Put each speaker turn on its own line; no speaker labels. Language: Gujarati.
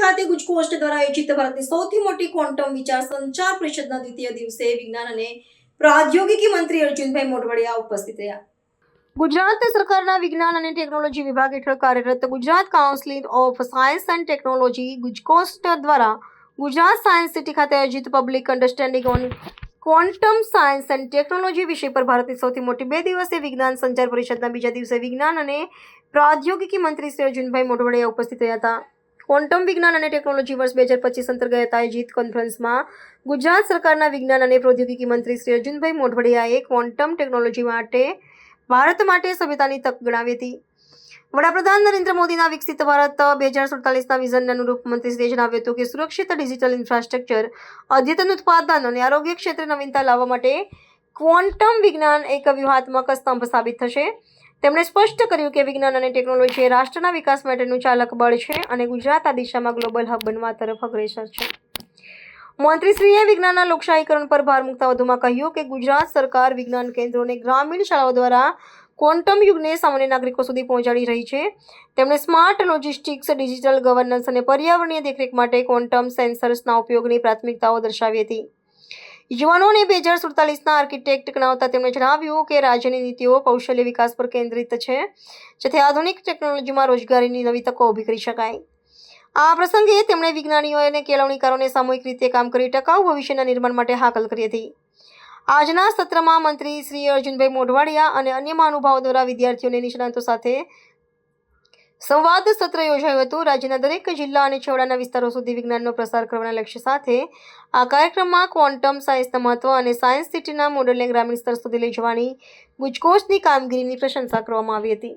ખાતે ગુજકોસ્ટ દ્વારા આયોજિત ભારતની સૌથી મોટી ક્વોન્ટમ વિચાર સંચાર પરિષદના દ્વિતીય દિવસે વિજ્ઞાન અને પ્રાદ્યોગિકી મંત્રી અર્જુનભાઈ મોઢવાડિયા ઉપસ્થિત રહ્યા. ગુજરાત સરકારના વિજ્ઞાન અને ટેકનોલોજી વિભાગ હેઠળ કાર્યરત Gujarat council of science and technology ગુજકોસ્ટ દ્વારા ગુજરાત સાયન્સ સિટી ખાતે આયોજિત public understanding on quantum science and technology વિષય પર ભારતની સૌથી મોટી 2 દિવસીય વિજ્ઞાન સંચાર પરિષદના બીજા દિવસે વિજ્ઞાન અને પ્રાદ્યોગિકી મંત્રી શ્રી અર્જુનભાઈ મોઢવાડિયા ઉપસ્થિત રહ્યા હતા. ક્વોન્ટમ વિજ્ઞાન અને ટેકનોલોજી વર્ષ 2025 અંતર્ગત આયોજિત કોન્ફરન્સમાં ગુજરાત સરકારના વિજ્ઞાન અને પ્રૌદ્યોગિકી મંત્રી શ્રી અર્જુનભાઈ મોઢવાડિયાએ ક્વોન્ટમ ટેકનોલોજી માટે ભારત માટે સભ્યતાની તક ગણાવી હતી. વડાપ્રધાન નરેન્દ્ર મોદીના વિકસિત ભારત 2047ના વિઝનને અનુરૂપ મંત્રીશ્રીએ જણાવ્યું હતું કે સુરક્ષિત ડિજિટલ ઇન્ફ્રાસ્ટ્રક્ચર, અદ્યતન ઉત્પાદન અને આરોગ્ય ક્ષેત્રે નવીનતા લાવવા માટે ક્વોન્ટમ વિજ્ઞાન એક વ્યૂહાત્મક સ્તંભ સાબિત થશે. તેમણે સ્પષ્ટ કર્યું કે વિજ્ઞાન અને ટેકનોલોજી એ રાષ્ટ્રના વિકાસ માટેનું ચાલક બળ છે અને ગુજરાત આ દિશામાં ગ્લોબલ હબ બનવા તરફ અગ્રેસર છે. મંત્રીશ્રીએ વિજ્ઞાનના લોકશાહીકરણ પર ભાર મૂકતા વધુમાં કહ્યું કે ગુજરાત સરકાર વિજ્ઞાન કેન્દ્રો અને ગ્રામીણ શાળાઓ દ્વારા ક્વોન્ટમ યુગને સામાન્ય નાગરિકો સુધી પહોંચાડી રહી છે. તેમણે સ્માર્ટ લોજિસ્ટિક્સ, ડિજિટલ ગવર્નન્સ અને પર્યાવરણીય દેખરેખ માટે ક્વોન્ટમ સેન્સર્સના ઉપયોગની પ્રાથમિકતાઓ દર્શાવી હતી. યુવાનોને 2047ના આર્કિટેક્ટ ગણાવતા તેમણે જણાવ્યું કે રાજ્યની નીતિઓ કૌશલ્ય વિકાસ પર કેન્દ્રિત છે, જેથી આધુનિક ટેકનોલોજીમાં રોજગારીની નવી તકો ઊભી કરી શકાય. આ પ્રસંગે તેમણે વિજ્ઞાનીઓ અને કેળવણીકારોને સામૂહિક રીતે કામ કરી ટકાઉ ભવિષ્યના નિર્માણ માટે હાકલ કરી હતી. આજના સત્રમાં મંત્રી શ્રી અર્જુનભાઈ મોઢવાડિયા અને અન્ય મહાનુભાવો દ્વારા વિદ્યાર્થીઓ અને નિષ્ણાતો સાથે સંવાદ સત્ર યોજાયું હતું. રાજ્યના દરેક જિલ્લા અને છેવાડાના વિસ્તારો સુધી વિજ્ઞાનનો પ્રસાર કરવાના લક્ષ્ય સાથે આ કાર્યક્રમમાં ક્વોન્ટમ સાયન્સના મહત્વ અને સાયન્સ સિટીના મોડેલને ગ્રામીણ સ્તર સુધી લઈ જવાની ગુજકોસ્ટની કામગીરીની પ્રશંસા કરવામાં આવી હતી.